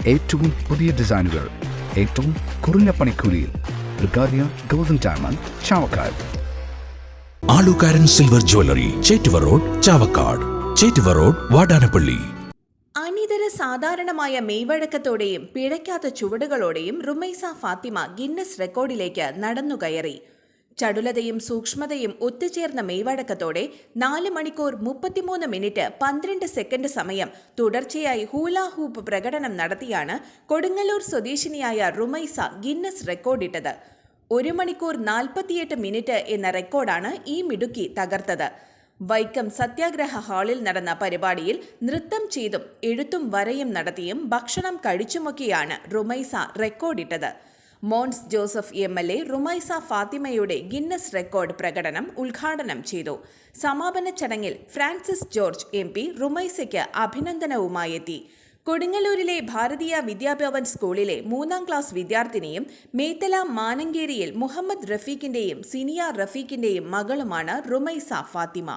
ഏറ്റവും പുതിയ ഡിസൈനുകൾ ഏറ്റവും കുറഞ്ഞ പണിക്കൂലിയിൽ. ബ്രിഗാദിയ golden diamond, Chavakkad. Alukaran silver jewellery, Chettuva road, Chavakkad. Chettuva road, Vadanappally. അനിതര സാധാരണമായ മെയ്വഴക്കത്തോടെയും പിഴയ്ക്കാത്ത ചുവടുകളോടെയും റുമൈസ ഫാത്തിമ ഗിന്നസ് റെക്കോർഡിലേക്ക് നടന്നുകയറി. ചടുലതയും സൂക്ഷ്മതയും ഒത്തുചേർന്ന മെയ്വഴക്കത്തോടെ 4 മണിക്കൂർ 33 മിനിറ്റ് 12 സെക്കൻഡ് സമയം തുടർച്ചയായി ഹൂലാ ഹൂപ്പ് പ്രകടനം നടത്തിയാണ് കൊടുങ്ങല്ലൂർ സ്വദേശിനിയായ റുമൈസ ഗിന്നസ് റെക്കോർഡിട്ടത്. 1 മണിക്കൂർ 48 മിനിറ്റ് എന്ന റെക്കോർഡാണ് ഈ മിടുക്കി തകർത്തത്. വൈക്കം സത്യാഗ്രഹ ഹാളിൽ നടന്ന പരിപാടിയിൽ നൃത്തം ചെയ്തും എഴുത്തും വരയും നടത്തിയും ഭക്ഷണം കഴിച്ചുമൊക്കെയാണ് റുമൈസ റെക്കോർഡിട്ടത്. മോൻസ് ജോസഫ് MLA റുമൈസ ഫാത്തിമയുടെ ഗിന്നസ് റെക്കോർഡ് പ്രകടനം ഉദ്ഘാടനം ചെയ്തു. സമാപന ചടങ്ങിൽ ഫ്രാൻസിസ് ജോർജ് MP റുമൈസയ്ക്ക് അഭിനന്ദനവുമായെത്തി. കൊടുങ്ങല്ലൂരിലെ ഭാരതീയ വിദ്യാഭവൻ സ്കൂളിലെ 3ാം ക്ലാസ് വിദ്യാർത്ഥിനിയും മേത്തല മാനങ്കേരിയിൽ മുഹമ്മദ് റഫീഖിന്റെയും സിനിയ റഫീഖിന്റെയും മകളുമാണ് റുമൈസ ഫാത്തിമ.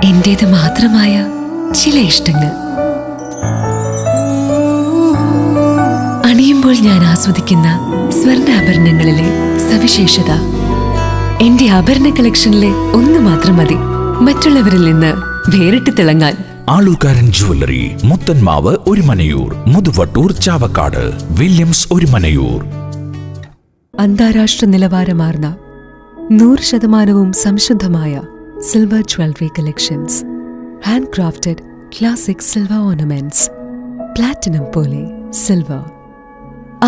എന്റേത് മാത്രമായ ചില ഇഷ്ടങ്ങൾ അണിയുമ്പോൾ ഞാൻ ആസ്വദിക്കുന്ന സ്വർണ്ണാഭരണങ്ങളിലെ സവിശേഷത. എന്റെ ആഭരണ കളക്ഷനിലെ ഒന്ന് മാത്രം മതി മറ്റുള്ളവരിൽ നിന്ന് വേറിട്ട് തിളങ്ങാൻ. ആലുകാരൻ ജ്വല്ലറി, മുത്തൻമാവ് ഒരുമനയൂർ, മുതുവട്ടൂർ, ചാവക്കാട്. വില്യംസ് ഒരുമനയൂർ. അന്താരാഷ്ട്ര നിലവാരമാർന്ന 100% സംശുദ്ധമായ silver jewellery collections. Hand crafted classic silver ornaments. Platinum പോലെ silver.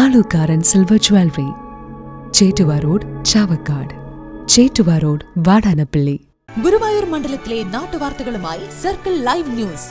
Alukaran silver jewellery, Chettuva road, Chavakkad. Chettuva road, Vadanappally. Guruvayur മണ്ഡലത്തിലെ നാട്ടുവാർത്തകളുമായി സർക്കിൾ ലൈവ് ന്യൂസ്.